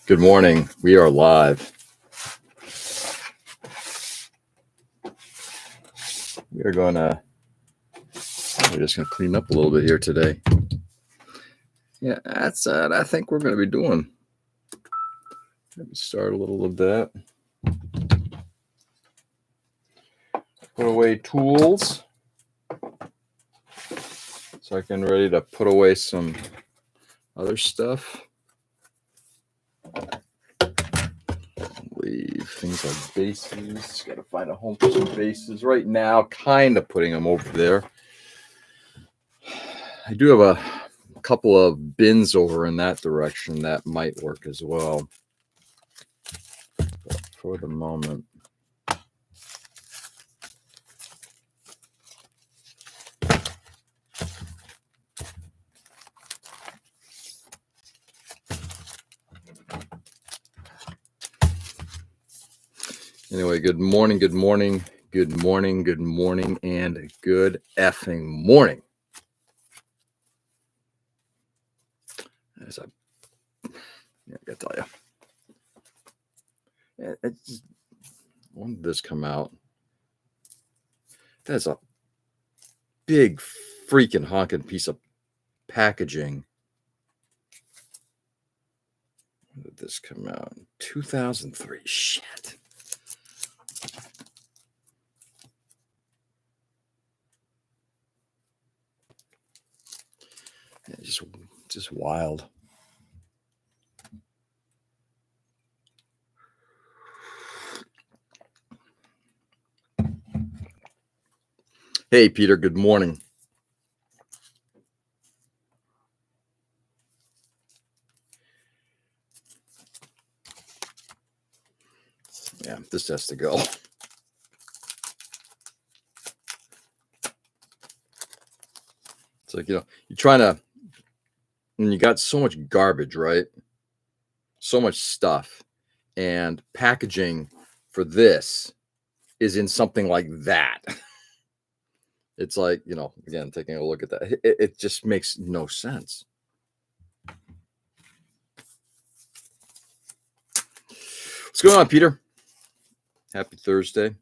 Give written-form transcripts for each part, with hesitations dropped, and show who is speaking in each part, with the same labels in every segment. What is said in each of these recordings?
Speaker 1: Good morning. We are live. We're just gonna clean up a little bit here today. Yeah, that's I think we're gonna be doing. Let me start a little of that. Put away tools. So I can ready to put away some other stuff. Leave things like bases. Gotta find a home for some bases. Right now, kind of putting them over there. I do have a couple of bins over in that direction that might work as well. But for the moment. Anyway, good morning, good morning, good morning, good morning, and good effing morning. I gotta tell you, when did this come out? That's a big freaking honking piece of packaging. When did this come out? 2003. Shit. Yeah, just wild. Hey, Peter, good morning. Yeah, this has to go. It's like, you're trying to, and you got so much garbage, right? So much stuff, and packaging for this is in something like that. It's like, again, taking a look at that, it just makes no sense. What's going on, Peter? Happy Thursday.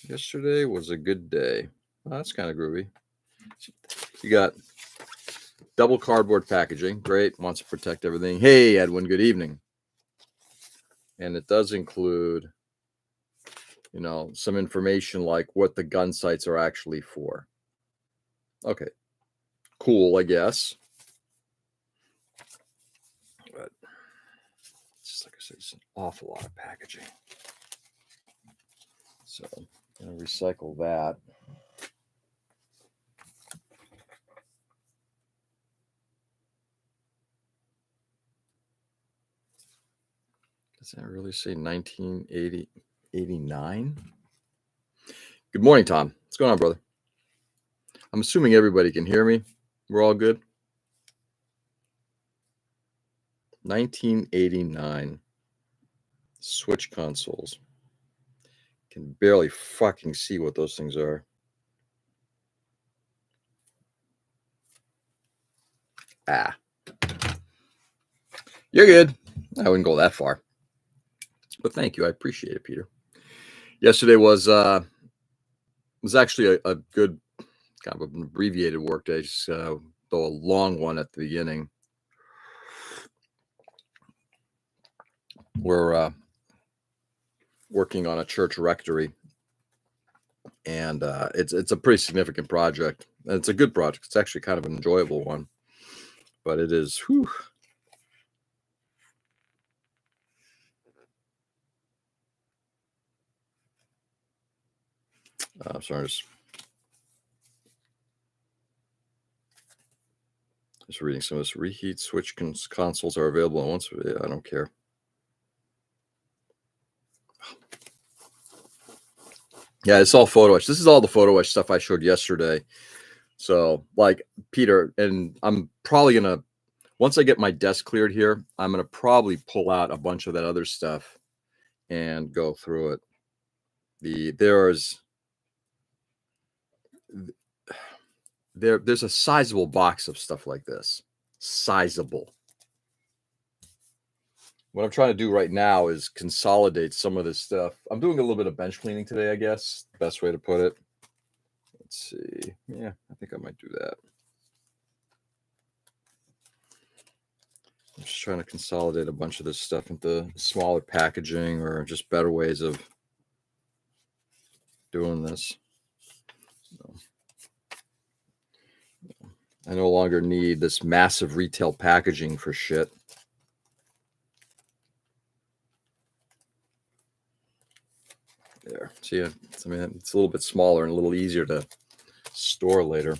Speaker 1: Yesterday was a good day. Oh, that's kind of groovy. You got double cardboard packaging. Great. Wants to protect everything. Hey, Edwin, good evening. And it does include, some information like what the gun sights are actually for. Okay. Cool, I guess. But just like I said, it's an awful lot of packaging. So I'm going to recycle that. Does that really say 1989? Good morning, Tom. What's going on, brother? I'm assuming everybody can hear me. We're all good. 1989 Switch consoles. Can barely fucking see what those things are. You're good. I wouldn't go that far. But thank you. I appreciate it, Peter. Yesterday was actually a good, kind of an abbreviated work day, though a long one at the beginning. We're working on a church rectory, and it's a pretty significant project. And it's a good project. It's actually kind of an enjoyable one, but it is. Whew. Sorry, just reading some of this. Reheat switch consoles are available once. I don't care. Yeah, it's all photo etch. This is all the photo etch stuff I showed yesterday. So, like, Peter, and I'm probably gonna, once I get my desk cleared here, I'm gonna probably pull out a bunch of that other stuff and go through it. There's there's a sizable box of stuff like this. Sizable. What I'm trying to do right now is consolidate some of this stuff. I'm doing a little bit of bench cleaning today, I guess. Best way to put it. Let's see. Yeah, I think I might do that. I'm just trying to consolidate a bunch of this stuff into smaller packaging or just better ways of doing this. So, I no longer need this massive retail packaging for shit. There. See, I mean, it's a little bit smaller and a little easier to store later.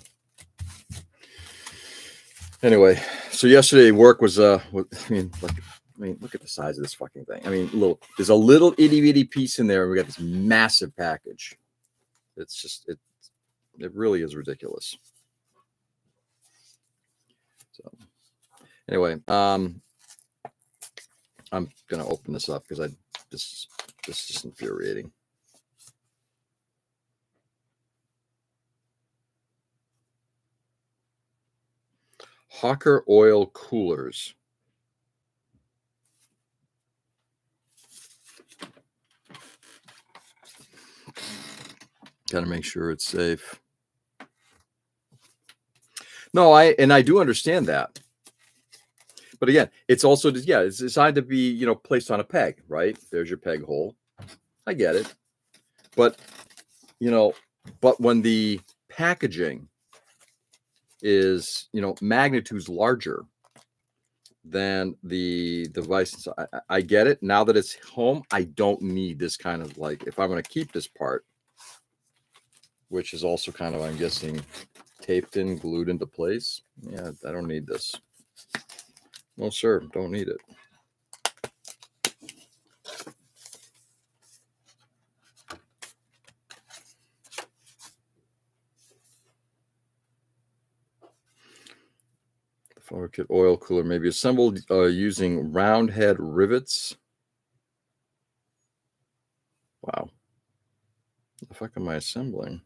Speaker 1: Anyway, so yesterday work was I mean, look at the size of this fucking thing. I mean, there's a little itty bitty piece in there, and we got this massive package. It's just it really is ridiculous. So anyway, I'm gonna open this up because this is just infuriating. Hawker oil coolers. Got to make sure it's safe. No, I do understand that. But again, it's also just, it's designed to be, placed on a peg, right? There's your peg hole. I get it. But, but when the packaging is, magnitudes larger than the device, I get it. Now that it's home, I don't need this kind of if I'm going to keep this part, which is also kind of, I'm guessing, taped in, glued into place. Yeah, I don't need this. No, sir, don't need it. The photo kit oil cooler may be assembled using round head rivets. Wow. What the fuck am I assembling?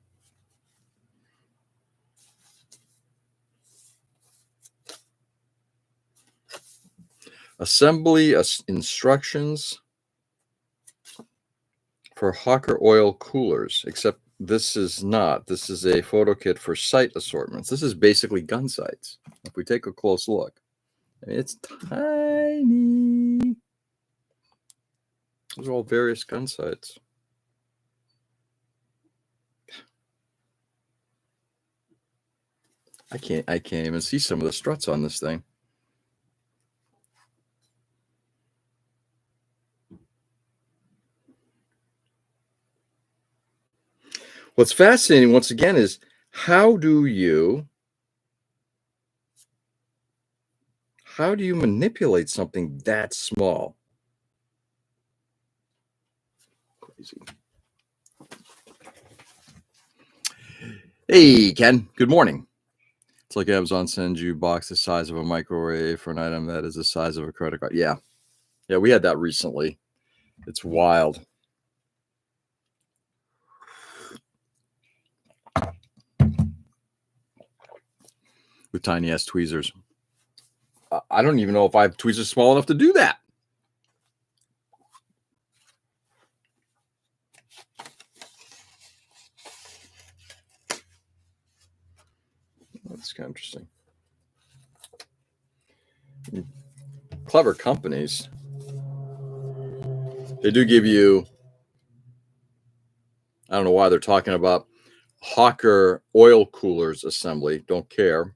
Speaker 1: Assembly instructions for Hawker oil coolers, except this is not. This is a photo kit for sight assortments. This is basically gun sights. If we take a close look, it's tiny. Those are all various gun sights. I can't even see some of the struts on this thing. What's fascinating, once again, is how do you manipulate something that small? Crazy. Hey, Ken. Good morning. It's like Amazon sends you a box the size of a microwave for an item that is the size of a credit card. Yeah. Yeah, we had that recently. It's wild. With tiny ass tweezers. I don't even know if I have tweezers small enough to do that. That's kind of interesting. Clever companies. They do give you, I don't know why they're talking about Hawker oil coolers assembly. Don't care.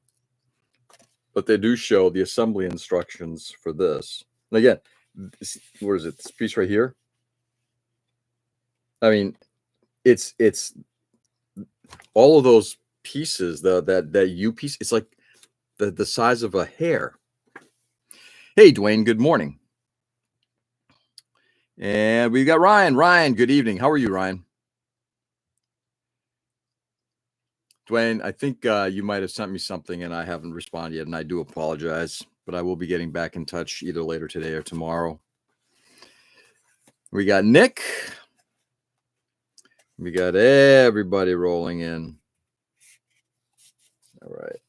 Speaker 1: But they do show the assembly instructions for this. And again, what is it? This piece right here? I mean, it's all of those pieces, that U piece, it's like the size of a hair. Hey, Dwayne, good morning. And we've got Ryan. Ryan, good evening. How are you, Ryan? Dwayne, I think you might have sent me something and I haven't responded yet, and I do apologize, but I will be getting back in touch either later today or tomorrow. We got Nick. We got everybody rolling in. All right.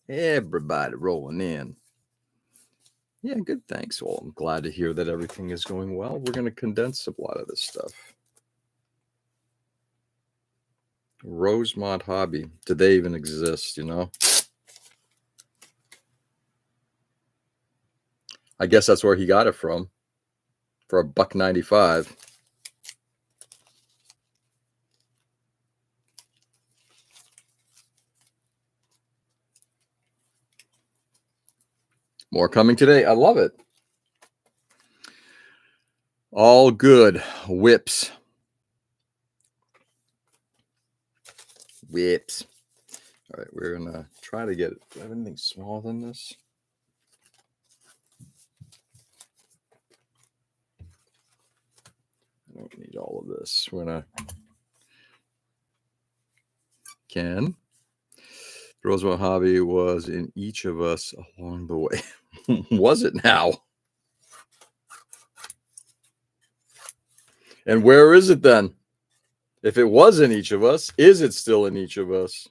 Speaker 1: Everybody rolling in. Yeah, good. Thanks. Well, I'm glad to hear that everything is going well. We're going to condense a lot of this stuff. Rosemont Hobby. Did they even exist? You know? I guess that's where he got it from. For $1.95. More coming today. I love it. All good. Whips. Whips. All right, we're going to try to get it. Do I have anything smaller than this? I don't need all of this. We're going to... Ken. Rosemont Hobby was in each of us along the way. Was it now? And where is it then? If it was in each of us, is it still in each of us?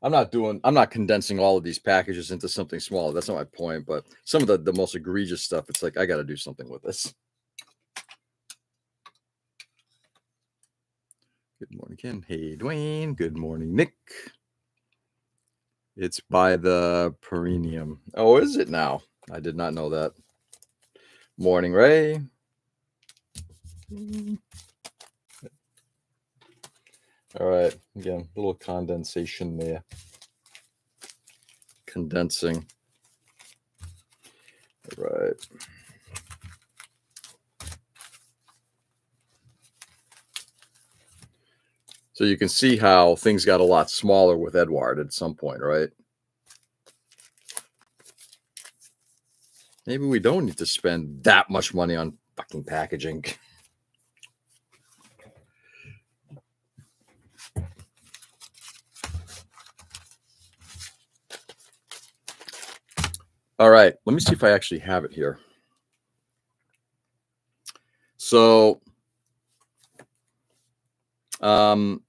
Speaker 1: I'm not condensing all of these packages into something smaller. That's not my point. But some of the most egregious stuff, it's like, I got to do something with this. Good morning, Ken. Hey, Dwayne. Good morning, Nick. It's by the perineum. Oh, is it now? I did not know that. Morning, Ray. All right. Again, a little condensation there. Condensing. All right. So you can see how things got a lot smaller with Edward at some point, right? Maybe we don't need to spend that much money on fucking packaging. All right, let me see if I actually have it here. So, emails.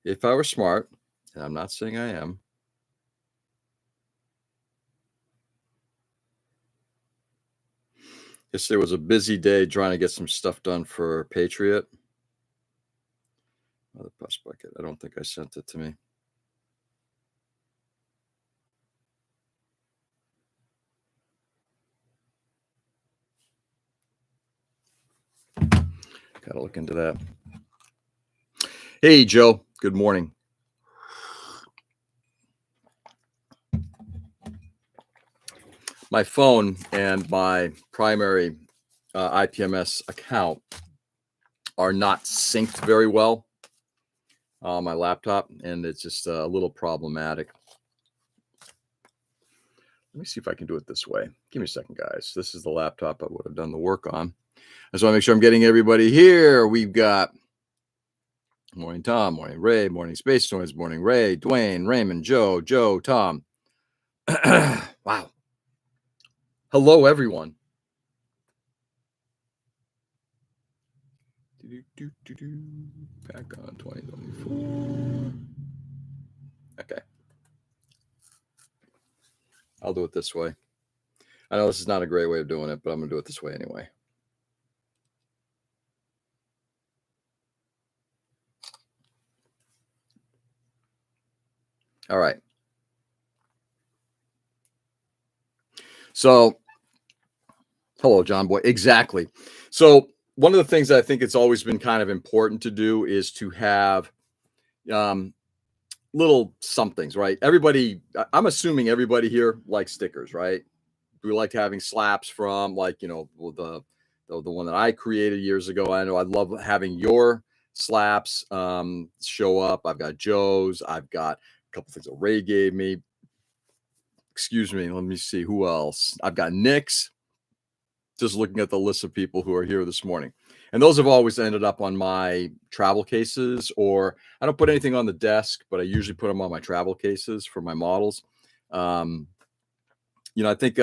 Speaker 1: If I were smart, and I'm not saying I am, yesterday was a busy day trying to get some stuff done for Patriot. Oh, the bus bucket. I don't think I sent it to me. Gotta look into that. Hey, Joe. Good morning. My phone and my primary IPMS account are not synced very well on my laptop, and it's just a little problematic. Let me see if I can do it this way. Give me a second, guys. This is the laptop I would have done the work on. I just want to make sure I'm getting everybody here. We've got morning Tom, morning Ray, morning Space Noise, morning Ray, Dwayne, Raymond, Joe, Tom. Wow. Hello, everyone. Back on 2024. Okay. I'll do it this way. I know this is not a great way of doing it, but I'm going to do it this way anyway. All right. So, hello, John Boy. Exactly. So, one of the things that I think it's always been kind of important to do is to have little somethings, right? Everybody, I'm assuming everybody here likes stickers, right? We like having slaps from, like, you know, the one that I created years ago. I know I love having your slaps show up. I've got Joe's. I've got a couple things that Ray gave me. excuse me, let me see who else. I've got Nick's, just looking at the list of people who are here this morning. And those have always ended up on my travel cases, or I don't put anything on the desk, but I usually put them on my travel cases for my models. I think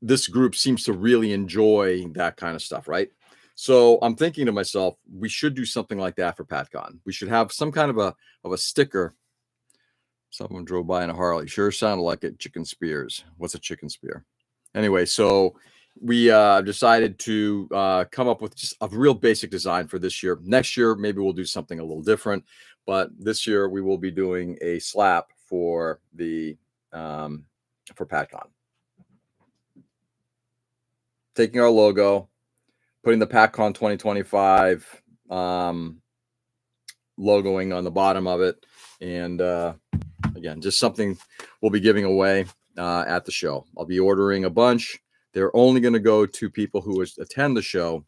Speaker 1: this group seems to really enjoy that kind of stuff, right? So I'm thinking to myself, we should do something like that for PatCon. We should have some kind of a sticker. Someone drove by in a Harley. Sure sounded like it. Chicken spears. What's a chicken spear? Anyway, so we decided to come up with just a real basic design for this year. Next year, maybe we'll do something a little different. But this year, we will be doing a slap for the for PatCon. Taking our logo, putting the PatCon 2025 logoing on the bottom of it, and again, just something we'll be giving away at the show. I'll be ordering a bunch. They're only going to go to people who attend the show,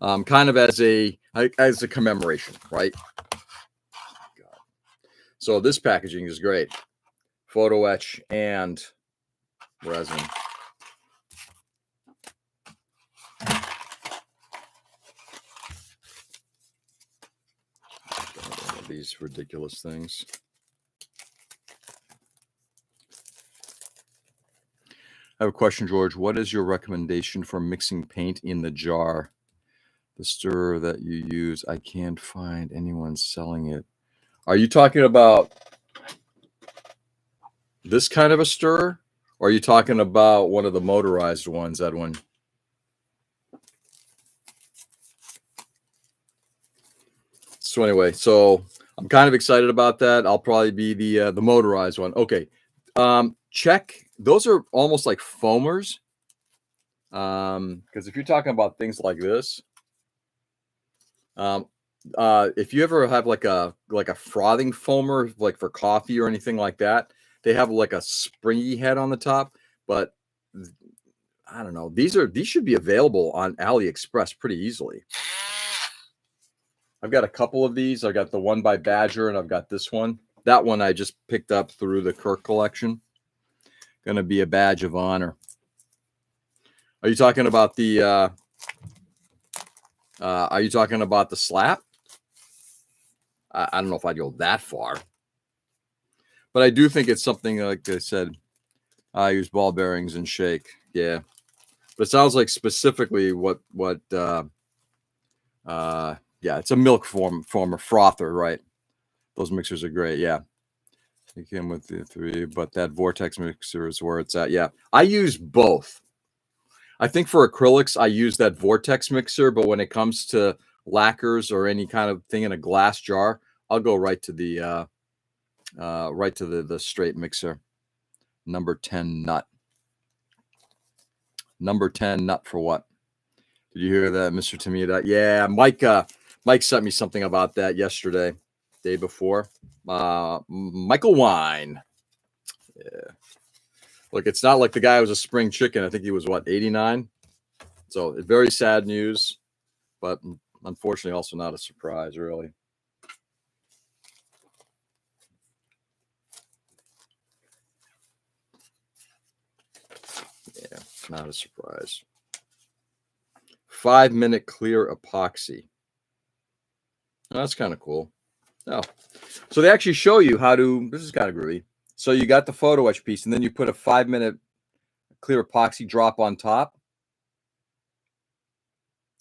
Speaker 1: kind of as a commemoration, right? God. So this packaging is great. Photo etch and resin. These ridiculous things. I have a question, George. What is your recommendation for mixing paint in the jar? The stirrer that you use, I can't find anyone selling it. Are you talking about this kind of a stirrer? Or are you talking about one of the motorized ones, Edwin? So anyway, so I'm kind of excited about that. I'll probably be the motorized one. Okay. Check. Those are almost like foamers. Because if you're talking about things like this, if you ever have like a frothing foamer, like for coffee or anything like that, they have like a springy head on the top. But I don't know. These should be available on AliExpress pretty easily. I've got a couple of these. I've got the one by Badger, and I've got this one. That one I just picked up through the Kirk collection. Going to be a badge of honor. Are you talking about the? Are you talking about the slap? I don't know if I'd go that far, but I do think it's something like I said. I use ball bearings and shake. Yeah, but it sounds like specifically what. Yeah, it's a milk form of frother, right? Those mixers are great. Yeah. It came with the 3, but that Vortex mixer is where it's at. Yeah, I use both. I think for acrylics, I use that Vortex mixer, but when it comes to lacquers or any kind of thing in a glass jar, I'll go right to the straight mixer. Number 10 nut. Number 10 nut for what? Did you hear that, Mr. Tamida? Yeah, Mike sent me something about that yesterday, day before. Michael Wine. Yeah. Look, it's not like the guy was a spring chicken. I think he was, 89? So very sad news, but unfortunately also not a surprise, really. Yeah, not a surprise. 5-minute clear epoxy. Oh, that's kind of cool. Oh, so they actually show you how to, this is kind of groovy. So you got the photo etch piece, and then you put a 5-minute clear epoxy drop on top.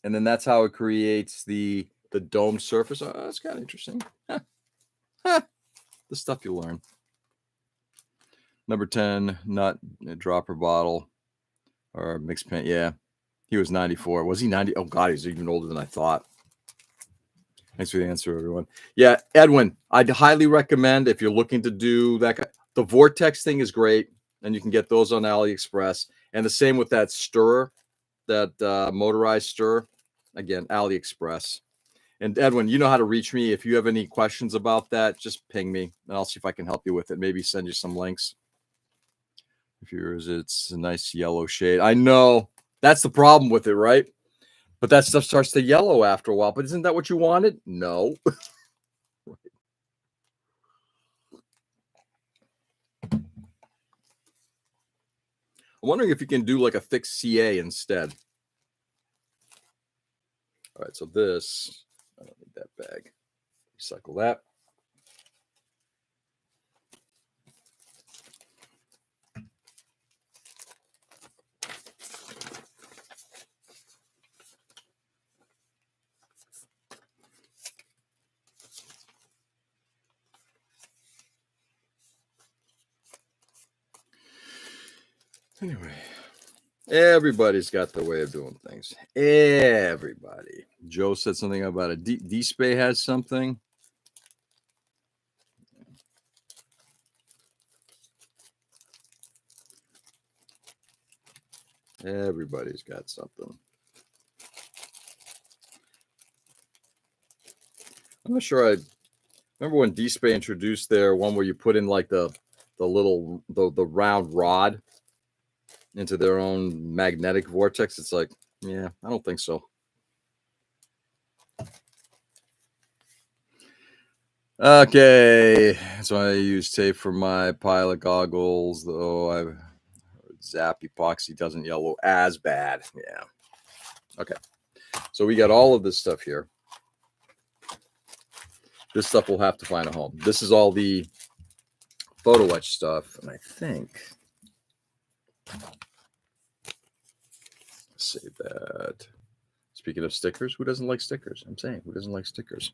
Speaker 1: And then that's how it creates the domed surface. Oh, that's kind of interesting. The stuff you learn. Number 10, nut, dropper bottle, or mixed paint. Yeah, he was 94. Was he 90? Oh, God, he's even older than I thought. Thanks for the answer, everyone. Yeah, Edwin, I'd highly recommend if you're looking to do that. The Vortex thing is great, and you can get those on AliExpress. And the same with that stirrer, that motorized stirrer. Again, AliExpress. And Edwin, you know how to reach me. If you have any questions about that, just ping me, and I'll see if I can help you with it. Maybe send you some links. If yours, it's a nice yellow shade. I know. That's the problem with it, right? But that stuff starts to yellow after a while. But isn't that what you wanted? No. I'm wondering if you can do like a thick CA instead. All right, so this, I don't need that bag. Recycle that. Anyway, everybody's got their way of doing things. Everybody. Joe said something about a D-Spay has something. Everybody's got something. I'm not sure. I remember when D-Spay introduced their one where you put in like the round rod into their own magnetic vortex. It's like, yeah, I don't think so. Okay, so I use tape for my pilot goggles, though I've Zap epoxy doesn't yellow as bad. Yeah. Okay. So we got all of this stuff here. This stuff will have to find a home. This is all the photo etch stuff, and I think save that. Speaking of stickers, who doesn't like stickers? I'm saying, who doesn't like stickers?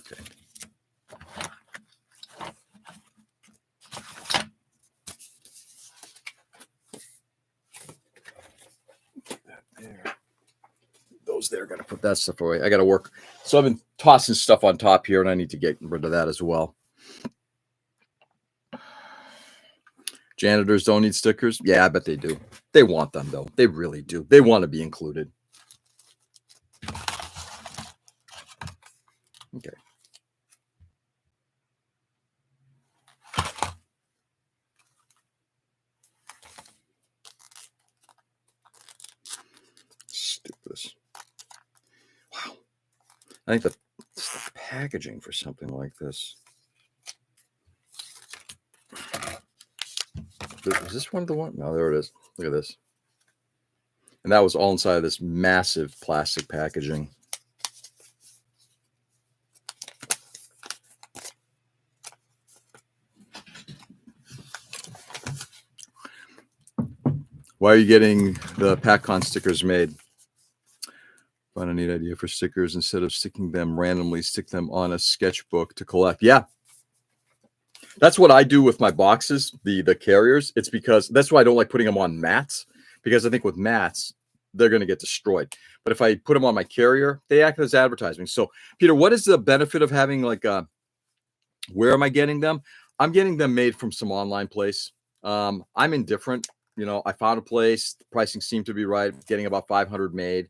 Speaker 1: Okay. There. Those there, gotta put that stuff away. I gotta work. So I've been tossing stuff on top here, and I need to get rid of that as well. Janitors don't need stickers. Yeah, I bet they do. They want them, though. They really do. They want to be included. Okay. Stupid. Wow. I think the packaging for something like this. Is this one of the one? No, there it is. Look at this. And that was all inside of this massive plastic packaging. Why are you getting the PatCon stickers made? Find a neat idea for stickers. Instead of sticking them randomly, stick them on a sketchbook to collect. Yeah. That's what I do with my boxes, the carriers. It's because that's why I don't like putting them on mats, because I think with mats, they're going to get destroyed. But if I put them on my carrier, they act as advertising. So, Peter, what is the benefit of having like where am I getting them? I'm getting them made from some online place. I'm indifferent. You know, I found a place. The pricing seemed to be right. Getting about 500 made.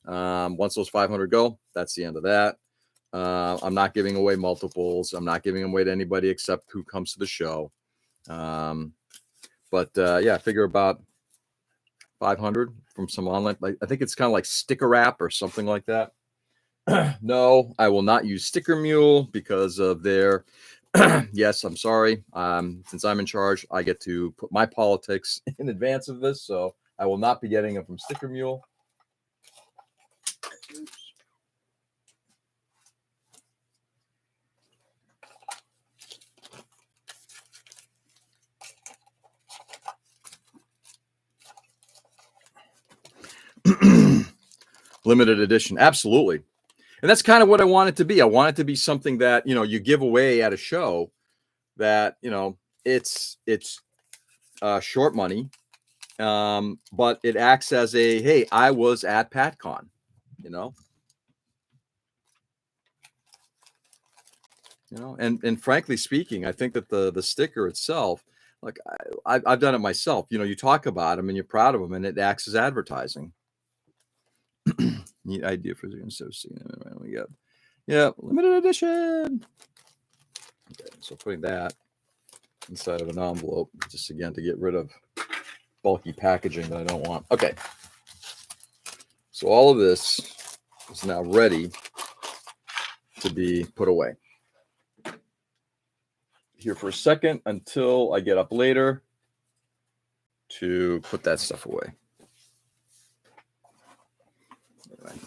Speaker 1: Once those 500 go, that's the end of that. I'm not giving away multiples. I'm not giving them away to anybody except who comes to the show. But yeah, I figure about 500 from some online. I think it's kind of like sticker wrap or something like that. No, I will not use Sticker Mule because of their. Yes, I'm sorry. Since I'm in charge, I get to put my politics in advance of this, so I will not be getting them from Sticker Mule. Limited edition, absolutely. And that's kind of what I want it to be. I want it to be something that, you know, you give away at a show that, you know, it's short money, but it acts as a, hey, I was at PatCon, you know. You know, and frankly speaking, I think that the sticker itself, like I've done it myself. You know, you talk about them and you're proud of them, and it acts as advertising. Neat idea for instead of seeing them. We got, yeah, limited edition. Okay, so putting that inside of an envelope, just again to get rid of bulky packaging that I don't want. Okay, so all of this is now ready to be put away. Here for a second until I get up later to put that stuff away. Anyway.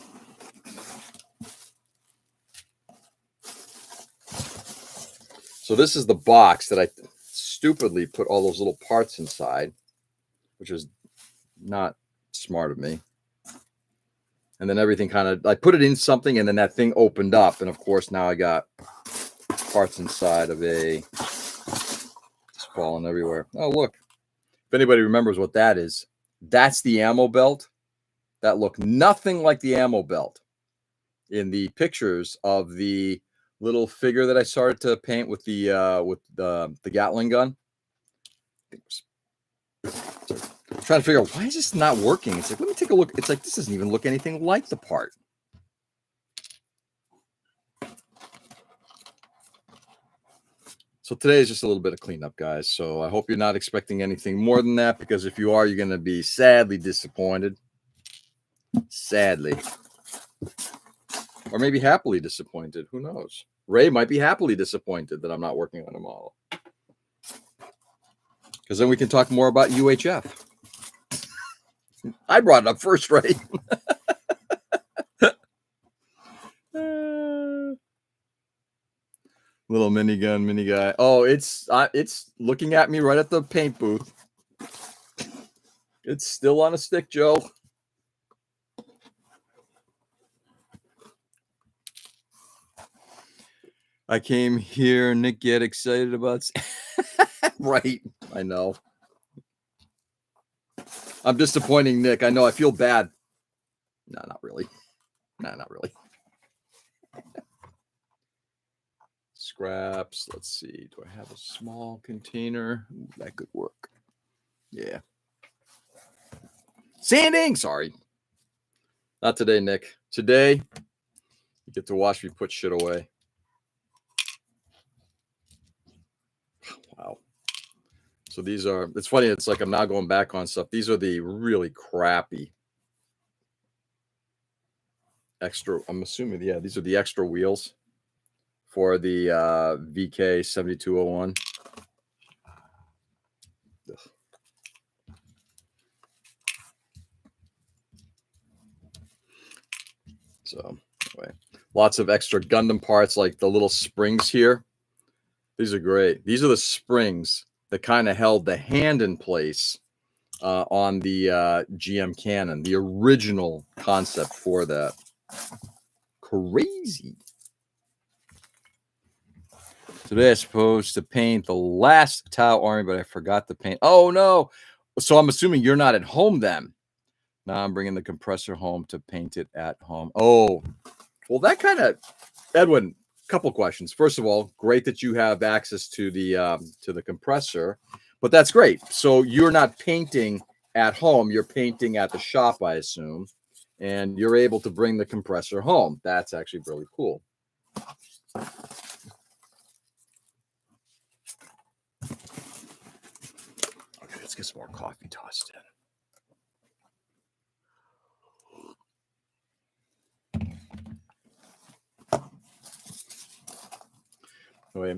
Speaker 1: So this is the box that I stupidly put all those little parts inside, which is not smart of me. And then everything kind of, I put it in something and then that thing opened up. And of course, now I got parts inside of it's falling everywhere. Oh, look. If anybody remembers what that is, that's the ammo belt. That looked nothing like the ammo belt in the pictures of the little figure that I started to paint with the Gatling gun. I'm trying to figure out, why is this not working? It's like, let me take a look. It's like, this doesn't even look anything like the part. So today is just a little bit of cleanup, guys. So I hope you're not expecting anything more than that, because if you are, you're going to be sadly disappointed. Sadly. Or maybe happily disappointed. Who knows? Ray might be happily disappointed that I'm not working on a model. Because then we can talk more about UHF. I brought it up first, Ray. Little minigun, mini guy. Oh, it's looking at me right at the paint booth. It's still on a stick, Joe. I came here, Nick, get excited about. Right, I know. I'm disappointing Nick. I know. I feel bad. No, not really. No, not really. Scraps. Let's see. Do I have a small container? Ooh, that could work. Yeah. Sanding. Sorry. Not today, Nick. Today, you get to watch me put shit away. Wow. So these are, it's funny. It's like I'm now going back on stuff. These are the really crappy extra. I'm assuming, yeah, these are the extra wheels for the VK 7201. Ugh. So anyway, lots of extra Gundam parts, like the little springs here. These are great. These are the springs that kind of held the hand in place on the GM Cannon, the original concept for that. Crazy. Today I'm supposed to paint the last Tau Army, but I forgot to paint. Oh, no. So I'm assuming you're not at home then. Now I'm bringing the compressor home to paint it at home. Oh, well, that kind of, Edwin, couple questions. First of all, great that you have access to the compressor, but that's great. So you're not painting at home, you're painting at the shop, I assume, and you're able to bring the compressor home. That's actually really cool. Okay, let's get some more coffee tossed in.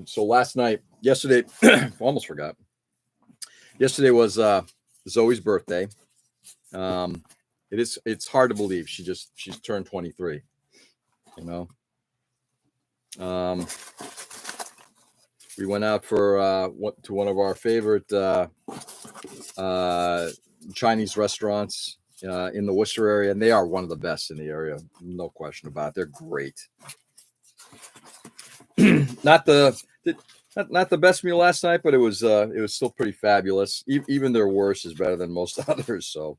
Speaker 1: So yesterday, almost forgot. Yesterday was Zoe's birthday. It's hard to believe she's turned 23. You know, we went out to one of our favorite Chinese restaurants in the Worcester area, and they are one of the best in the area, no question about it. They're great. Not the best meal last night, but it was still pretty fabulous. Even their worst is better than most others. So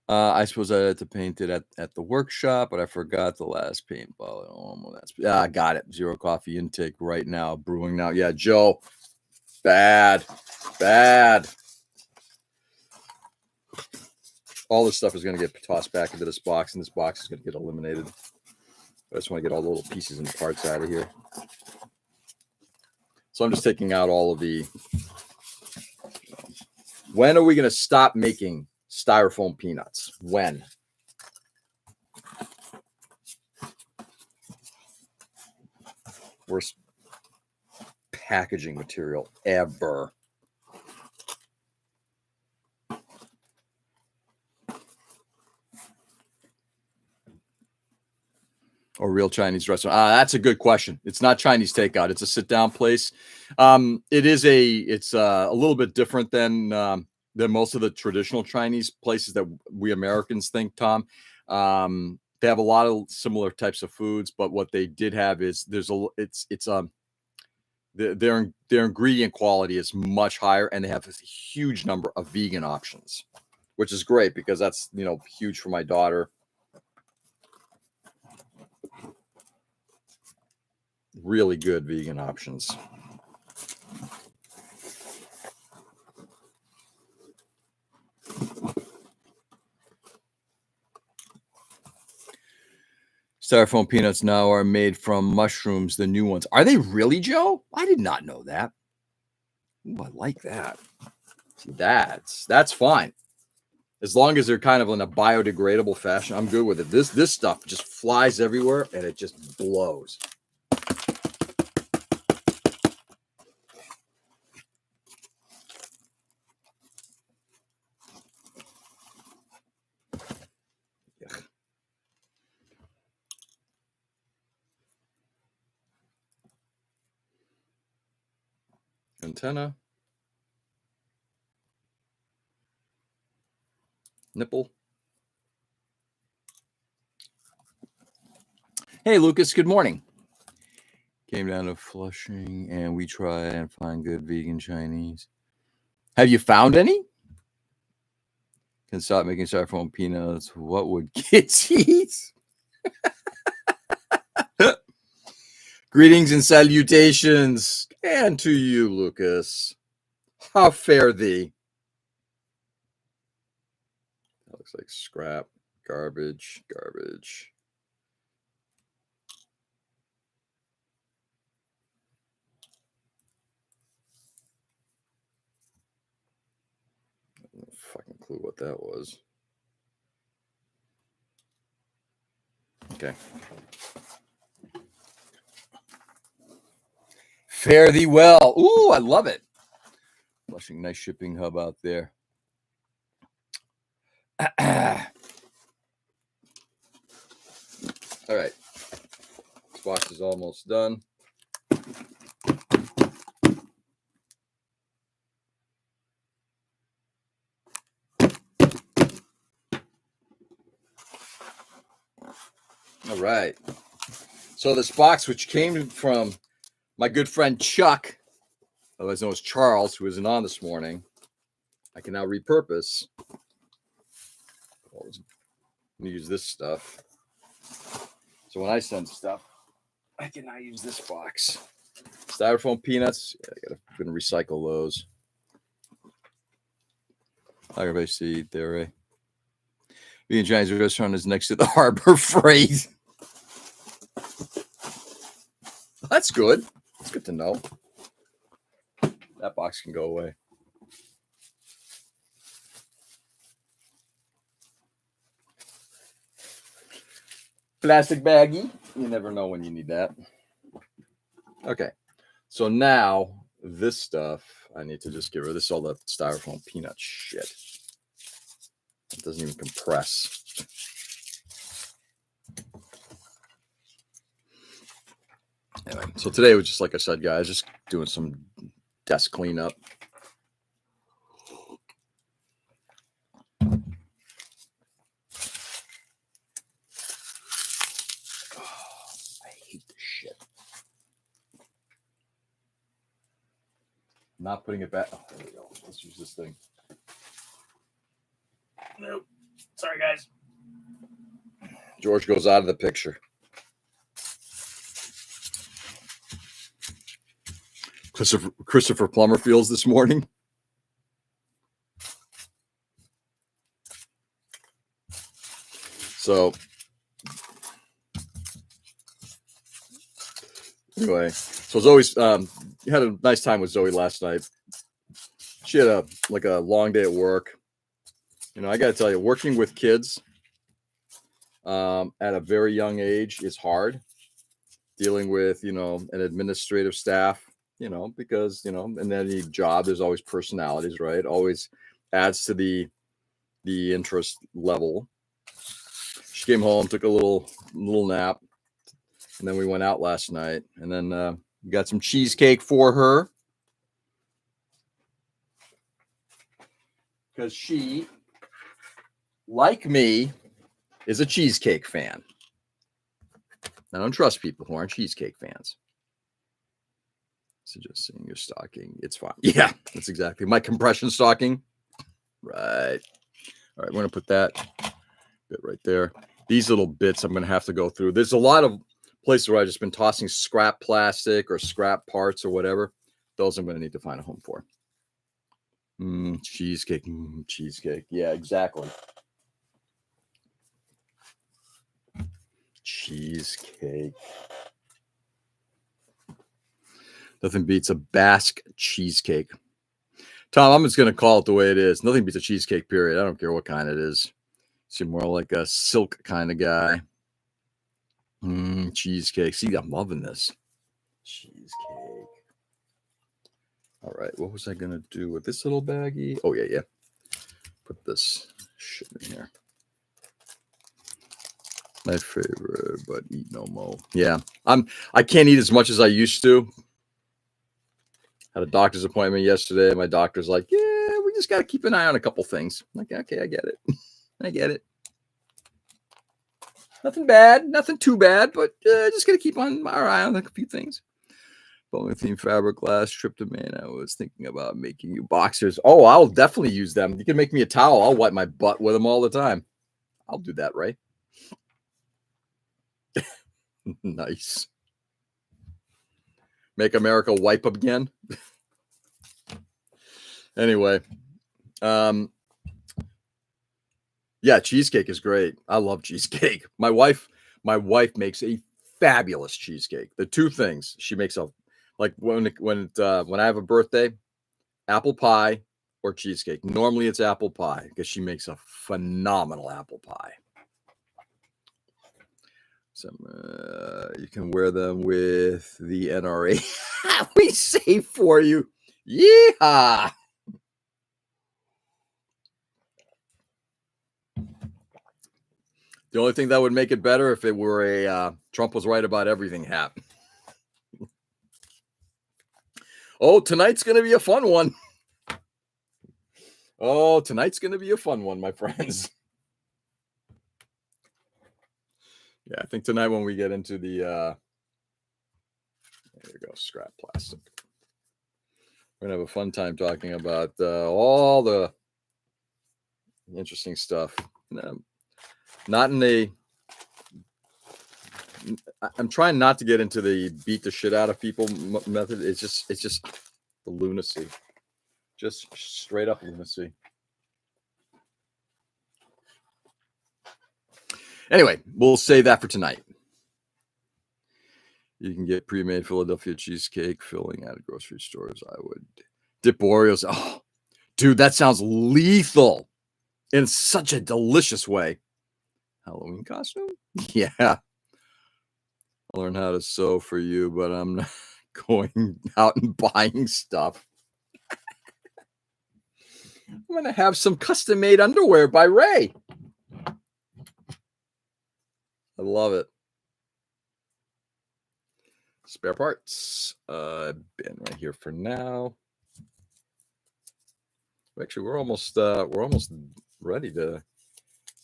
Speaker 1: I suppose I had to paint it at the workshop, but I forgot the last paintball. Oh, I got it. Zero coffee intake right now, brewing now. Yeah, Joe, bad. All this stuff is going to get tossed back into this box, and this box is going to get eliminated. I just want to get all the little pieces and parts out of here. So I'm just taking out all of the. When are we going to stop making styrofoam peanuts? When? Worst packaging material ever. Or real Chinese restaurant? That's a good question. It's not Chinese takeout. It's a sit-down place. It's a little bit different than most of the traditional Chinese places that we Americans think, Tom. They have a lot of similar types of foods, but what they did have is their ingredient quality is much higher, and they have a huge number of vegan options, which is great because that's huge for my daughter. Really good vegan options. Styrofoam peanuts now are made from mushrooms, the new ones. Are they really, Joe? I did not know that. Ooh, I like that. See, that's fine. As long as they're kind of in a biodegradable fashion, I'm good with it. This stuff just flies everywhere and it just blows. Antenna. Nipple. Hey, Lucas, good morning. Came down to Flushing, and we try and find good vegan Chinese. Have you found any? Can stop making styrofoam peanuts. What would kids eat? Greetings and salutations, and to you, Lucas. How fare thee? That looks like scrap, garbage. No fucking clue what that was. Okay. Fare thee well. Ooh, I love it. Flushing, nice shipping hub out there. All right. This box is almost done. All right. So this box, which came from my good friend Chuck, otherwise known as Charles, who isn't on this morning, I can now repurpose. Use this stuff. So when I send stuff, I can now use this box. Styrofoam peanuts. Yeah, I'm gonna recycle those. Everybody see there, right? Vegan Chinese restaurant is next to the Harbor Freight. That's good. That's good to know. That box can go away. Plastic baggie. You never know when you need that. Okay. So now this stuff, I need to just get rid of this, all the styrofoam peanut shit. It doesn't even compress. Anyway, so today was just like I said, guys, just doing some desk cleanup. I hate this shit. Not putting it back. Oh, there we go. Let's use this thing. Nope. Sorry, guys. George goes out of the picture. Christopher Plummer feels this morning. So anyway, so Zoe's had a nice time with Zoe last night. She had a long day at work. I got to tell you, working with kids at a very young age is hard. Dealing with an administrative staff, because in any job there's always personalities, right? Always adds to the interest level. She came home, took a little nap, And then we went out last night, and then we got some cheesecake for her because she, like me, is a cheesecake fan. I don't trust people who aren't cheesecake fans. Suggesting your stocking. It's fine. Yeah, that's exactly my compression stocking. Right. All right, we're going to put that bit right there. These little bits I'm going to have to go through. There's a lot of places where I've just been tossing scrap plastic or scrap parts or whatever. Those I'm going to need to find a home for. Cheesecake. Cheesecake. Yeah, exactly. Cheesecake. Nothing beats a Basque cheesecake. Tom, I'm just going to call it the way it is. Nothing beats a cheesecake, period. I don't care what kind it is. Seem more like a silk kind of guy. Cheesecake. See, I'm loving this. Cheesecake. All right. What was I going to do with this little baggie? Oh, yeah. Put this shit in here. My favorite, but eat no more. Yeah. I can't eat as much as I used to. Had a doctor's appointment yesterday. My doctor's like, yeah, we just got to keep an eye on a couple things. I'm like, okay, I get it. I get it. Nothing bad, nothing too bad, but just going to keep our eye on a few things. Bowling theme fiberglass, tryptamine. I was thinking about making you boxers. Oh, I'll definitely use them. You can make me a towel. I'll wipe my butt with them all the time. I'll do that, right? Nice. Make America wipe again. Anyway, yeah, cheesecake is great. I love cheesecake. My wife makes a fabulous cheesecake. The two things she makes like when I have a birthday, apple pie or cheesecake. Normally it's apple pie because she makes a phenomenal apple pie. Some you can wear them with the NRA. We save for you. Yeehaw! The only thing that would make it better if it were a Trump was right about everything hat. Oh, tonight's going to be a fun one. Oh, tonight's going to be a fun one, my friends. Yeah, I think tonight when we get into the, there we go, scrap plastic. We're going to have a fun time talking about all the interesting stuff. Not in a, I'm trying not to get into the beat the shit out of people method. It's just the lunacy. Just straight up lunacy. Anyway, we'll save that for tonight. You can get pre-made Philadelphia cheesecake filling at grocery stores. I would dip Oreos. Oh, dude, that sounds lethal in such a delicious way. Halloween costume? Yeah. I'll learn how to sew for you, but I'm not going out and buying stuff. I'm going to have some custom-made underwear by Ray. I love it. Spare parts. Bin right here for now. Actually, we're almost ready to.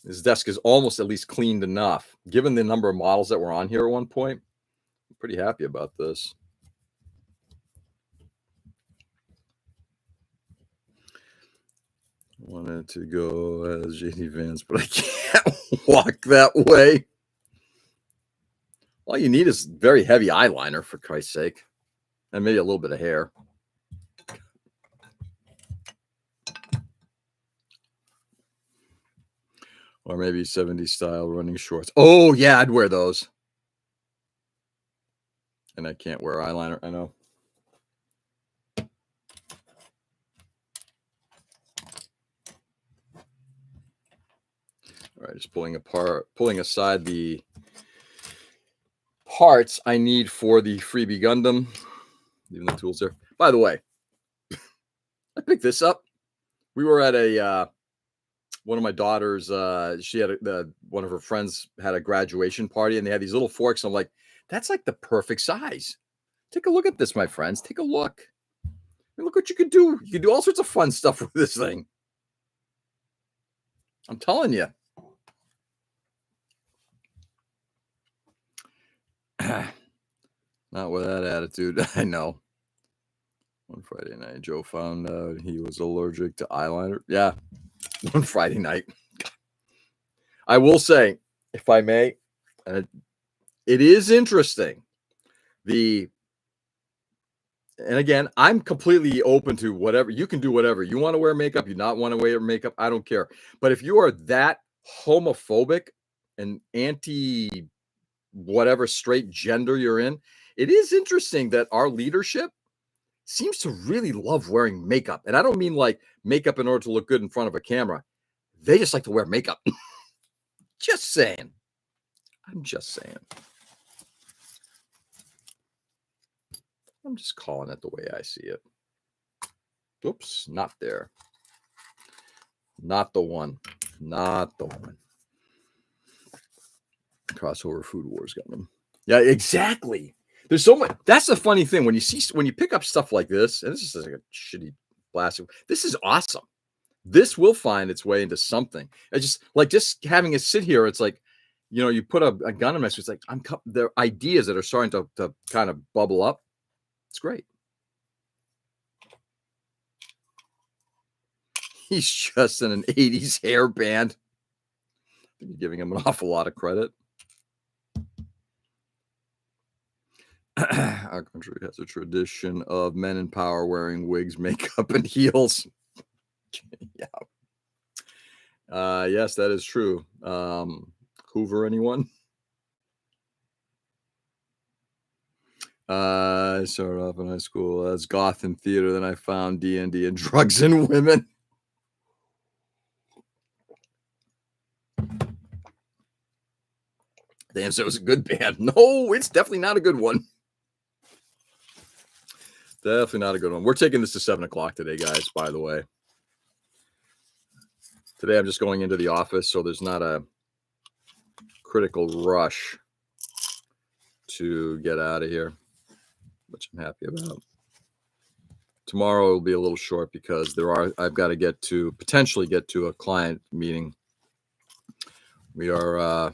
Speaker 1: This desk is almost at least cleaned enough. Given the number of models that were on here at one point, I'm pretty happy about this. Wanted to go as JD Vance, but I can't walk that way. All you need is very heavy eyeliner, for Christ's sake, and maybe a little bit of hair. Or maybe 70s style running shorts. Oh, yeah, I'd wear those. And I can't wear eyeliner, I know. All right, just pulling aside the parts I need for the Freebie Gundam. Leaving the tools there. By the way, I picked this up. We were at a one of my daughters. She had one of her friends had a graduation party, and they had these little forks. I'm like, That's like the perfect size. Take a look at this, my friends. Take a look. And look what you could do. You could do all sorts of fun stuff with this thing. I'm telling you. Not with that attitude. I know. One Friday night, Joe found out he was allergic to eyeliner. Yeah, one Friday night. I will say, if I may, it is interesting. And again, I'm completely open to whatever. You can do whatever. You want to wear makeup, you not want to wear makeup, I don't care. But if you are that homophobic and anti whatever straight gender you're in, it is interesting that our leadership seems to really love wearing makeup. And I don't mean like makeup in order to look good in front of a camera. They just like to wear makeup. Just saying. I'm just saying. I'm just calling it the way I see it. Oops, not there. Not the one. Not the one. Crossover Food Wars got them. Yeah, exactly. There's so much. That's the funny thing when you pick up stuff like this, and this is like a shitty plastic. This is awesome. This will find its way into something. It's just having it sit here. It's like, you put a gun in my. It's like there are ideas that are starting to kind of bubble up. It's great. He's just in an 80s hair band. You're giving him an awful lot of credit. Our country has a tradition of men in power wearing wigs, makeup, and heels. Yeah. Yes, that is true. Hoover, anyone? I started off in high school as goth in theater. Then I found D&D and drugs and women. Damn, so it was a good band. No, it's definitely not a good one. Definitely not a good one. We're taking this to 7 o'clock today, guys, by the way. Today I'm just going into the office, so there's not a critical rush to get out of here, which I'm happy about. Tomorrow will be a little short because I've got to potentially get to a client meeting. We are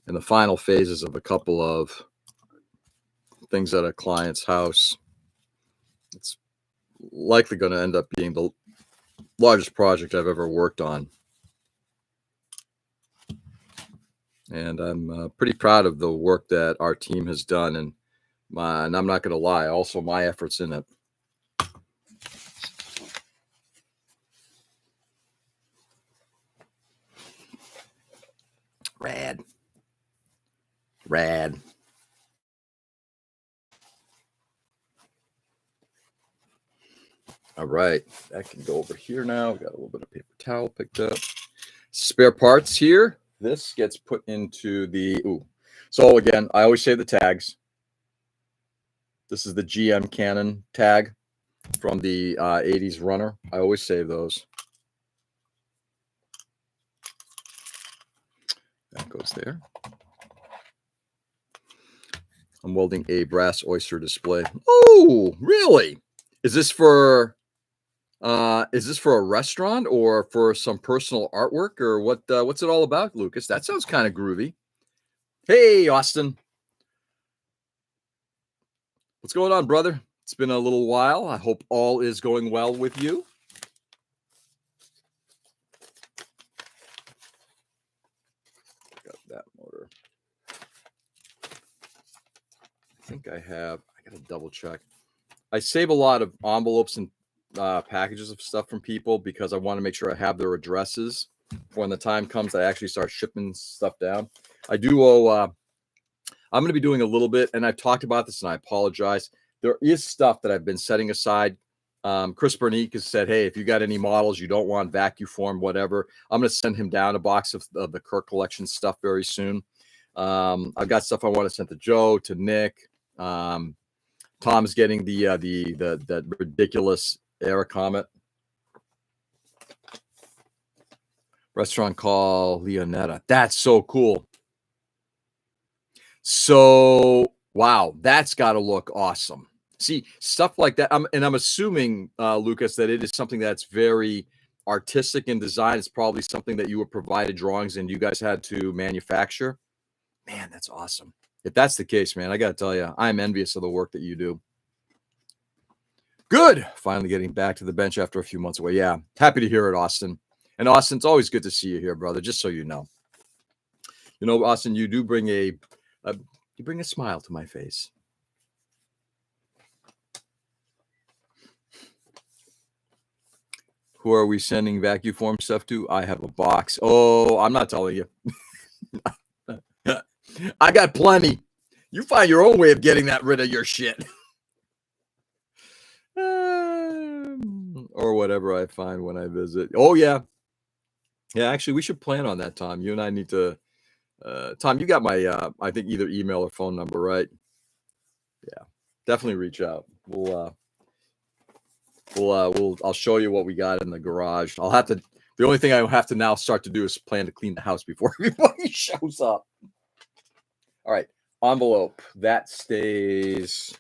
Speaker 1: in the final phases of a couple of things at a client's house. It's likely going to end up being the largest project I've ever worked on. And I'm pretty proud of the work that our team has done. And I'm not going to lie, also my efforts in it. Rad. All right, that can go over here now. We got a little bit of paper towel picked up. Spare parts here. This gets put into So again, I always say the tags. This is the GM Canon tag from the 80s runner. I always save those. That goes there. I'm welding a brass oyster display. Oh, really? Is this for a restaurant or for some personal artwork or what? What's it all about, Lucas? That sounds kind of groovy. Hey, Austin. What's going on, brother? It's been a little while. I hope all is going well with you. Got that motor. I think I got to double check. I save a lot of envelopes and packages of stuff from people because I want to make sure I have their addresses for when the time comes I actually start shipping stuff down. I do owe, I'm going to be doing a little bit, and I've talked about this, and I apologize. There is stuff that I've been setting aside. Chris Bernique has said, hey, if you got any models you don't want vacuum form, whatever, I'm going to send him down a box of the Kirk collection stuff very soon. I've got stuff I want to send to Joe, to Nick. Tom's getting the ridiculous Air Comet. Restaurant call Leonetta. That's so cool. So, wow, that's got to look awesome. See, stuff like that. I'm assuming, Lucas, that it is something that's very artistic in design. It's probably something that you were provided drawings and you guys had to manufacture. Man, that's awesome. If that's the case, man, I got to tell you, I'm envious of the work that you do. Good. Finally getting back to the bench after a few months away. Yeah, happy to hear it, Austin. And Austin, it's always good to see you here, brother. Just so you know. You know, Austin, you do bring you bring a smile to my face. Who are we sending vacuum form stuff to? I have a box. Oh, I'm not telling you. I got plenty. You find your own way of getting that rid of your shit. Or whatever I find when I visit. Oh, yeah. Yeah, actually, we should plan on that, Tom. You and I need to. Tom, you got my, I think, either email or phone number, right? Yeah, definitely reach out. I'll show you what we got in the garage. The only thing I have to now start to do is plan to clean the house before everybody shows up. All right, envelope. That stays.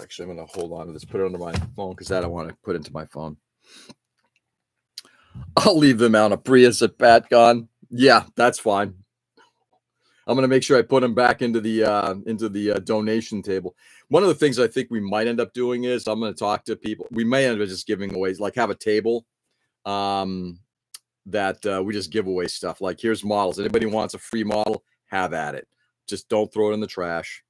Speaker 1: Actually, I'm going to hold on to this, put it under my phone because that I want to put into my phone. I'll leave them out of Prius at PatCon. Yeah, that's fine. I'm going to make sure I put them back into the donation table. One of the things I think we might end up doing is I'm going to talk to people. We may end up just giving away, like have a table that we just give away stuff. Like here's models. Anybody wants a free model, have at it. Just don't throw it in the trash.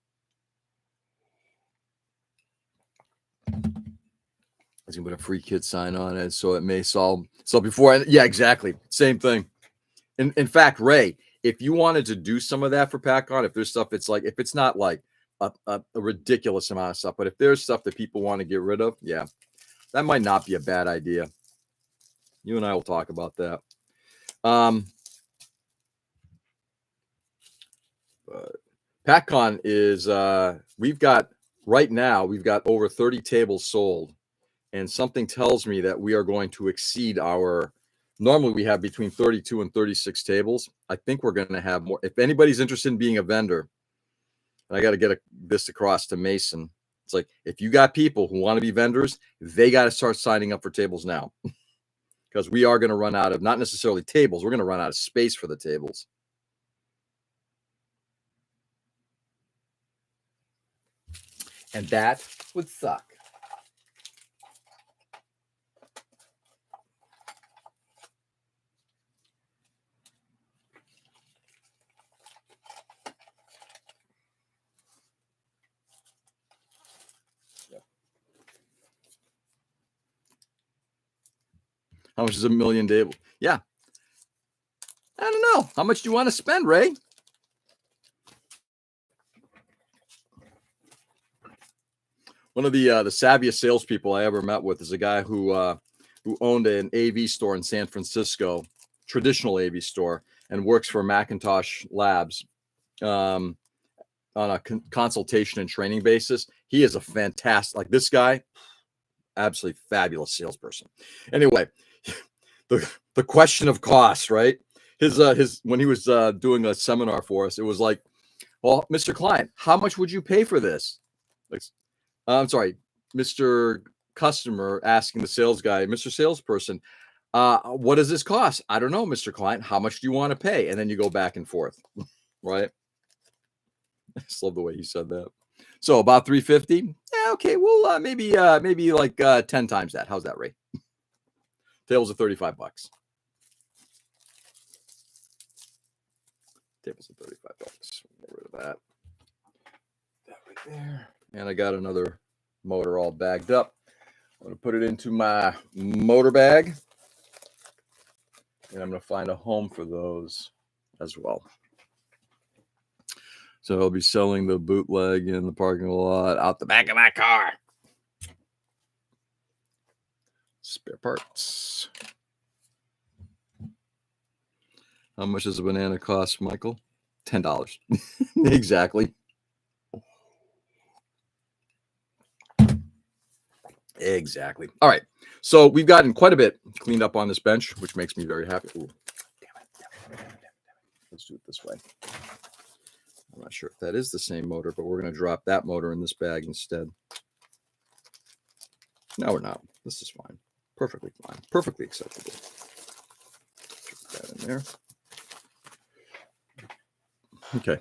Speaker 1: I was gonna put a free kid sign on it, so it may solve. So yeah, exactly, same thing. In fact, Ray, if you wanted to do some of that for PatCon, if there's stuff, it's like if it's not like a ridiculous amount of stuff, but if there's stuff that people want to get rid of, yeah, that might not be a bad idea. You and I will talk about that. PatCon is we've got over 30 tables sold. And something tells me that we are going to exceed normally we have between 32 and 36 tables. I think we're going to have more. If anybody's interested in being a vendor, and I got to get this across to Mason. It's like, if you got people who want to be vendors, they got to start signing up for tables now because we are going to run out of, not necessarily tables. We're going to run out of space for the tables. And that would suck. How much is a million table? Yeah. I don't know. How much do you want to spend, Ray? One of the savviest salespeople I ever met with is a guy who owned an AV store in San Francisco, traditional AV store, and works for Macintosh Labs on a consultation and training basis. He is a fantastic, like this guy, absolutely fabulous salesperson. Anyway, the question of cost, right? His when he was doing a seminar for us, it was like, well, Mr. Client, how much would you pay for this? Like, I'm sorry, Mr. Customer asking the sales guy, Mr. Salesperson, what does this cost? I don't know, Mr. Client. How much do you want to pay? And then you go back and forth, right? I just love the way he said that. So about 350. Yeah, okay. Well, maybe like 10 times that. How's that, Ray? Tables are $35. Tables are $35. Get rid of that. That right there. And I got another motor all bagged up. I'm going to put it into my motor bag. And I'm going to find a home for those as well. So I'll be selling the bootleg in the parking lot out the back of my car. Spare parts. How much does a banana cost, Michael? $10. Exactly. Exactly. All right. So we've gotten quite a bit cleaned up on this bench, which makes me very happy. Ooh, damn it. Let's do it this way. I'm not sure if that is the same motor, but we're going to drop that motor in this bag instead. No, we're not. This is fine. Perfectly fine. Perfectly acceptable. Put that in there. Okay.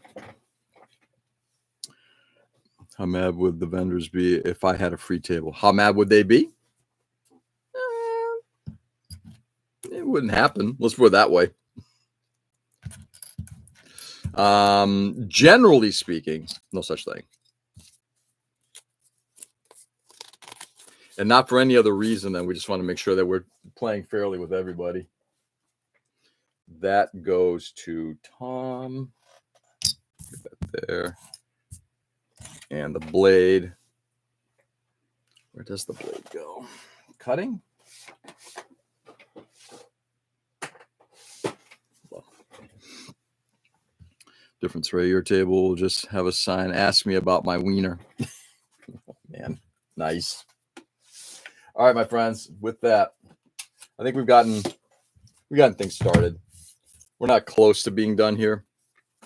Speaker 1: How mad would the vendors be if I had a free table? How mad would they be? It wouldn't happen. Let's put it that way. Generally speaking, no such thing. And not for any other reason than we just want to make sure that we're playing fairly with everybody. That goes to Tom. Get that there. And the blade. Where does the blade go? Cutting? Difference right. Your table will just have a sign. Ask me about my wiener. Oh, man, nice. All right, my friends. With that, I think we've gotten things started. We're not close to being done here,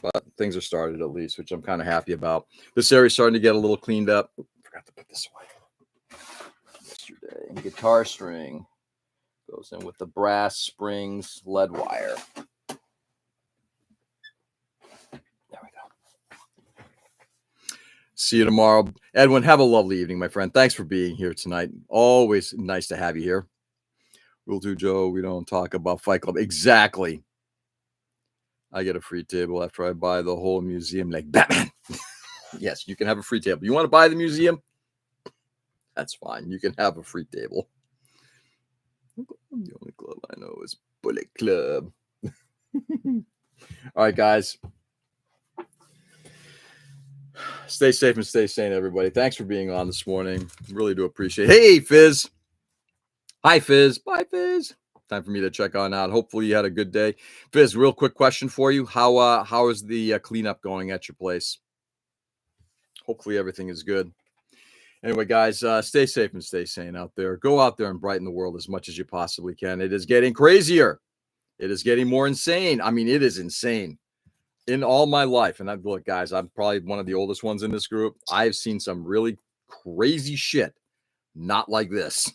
Speaker 1: but things are started at least, which I'm kind of happy about. This area's starting to get a little cleaned up. Forgot to put this away yesterday. Guitar string goes in with the brass springs, lead wire. There we go. See you tomorrow. Edwin, have a lovely evening, my friend. Thanks for being here tonight. Always nice to have you here. Rule 2, Joe, we don't talk about Fight Club. Exactly. I get a free table after I buy the whole museum like Batman. Yes, you can have a free table. You want to buy the museum? That's fine. You can have a free table. The only club I know is Bullet Club. All right, guys. Stay safe and stay sane, everybody. Thanks for being on this morning. Really do appreciate it. Hey, Fizz. Hi, Fizz. Bye, Fizz. Time for me to check on out. Hopefully you had a good day. Fizz, real quick question for you. How is the cleanup going at your place? Hopefully everything is good. Anyway, guys, stay safe and stay sane out there. Go out there and brighten the world as much as you possibly can. It is getting crazier. It is getting more insane. I mean, it is insane. In all my life, and look, guys, I'm probably one of the oldest ones in this group. I've seen some really crazy shit. Not like this.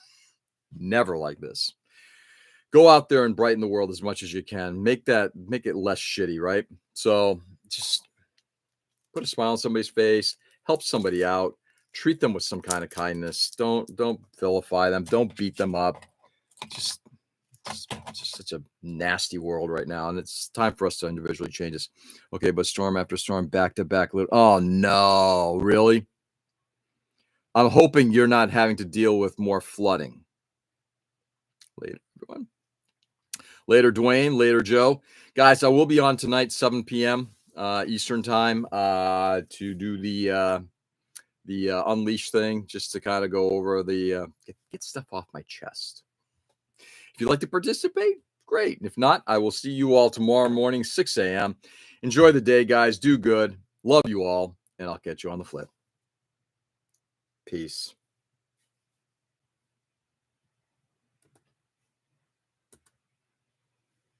Speaker 1: Never like this. Go out there and brighten the world as much as you can. Make it less shitty, right? So just put a smile on somebody's face, help somebody out, treat them with some kind of kindness. Don't vilify them. Don't beat them up. Just such a nasty world right now, and it's time for us to individually change this. Okay, but storm after storm, back to back. Oh no, really? I'm hoping you're not having to deal with more flooding. Later, everyone. Later, Dwayne. Later, Joe. Guys, I will be on tonight, 7 p.m. Eastern time, to do the Unleash thing, just to kind of go over the get stuff off my chest. If you'd like to participate, great. If not, I will see you all tomorrow morning, 6 a.m. Enjoy the day, guys. Do good. Love you all, and I'll catch you on the flip. Peace.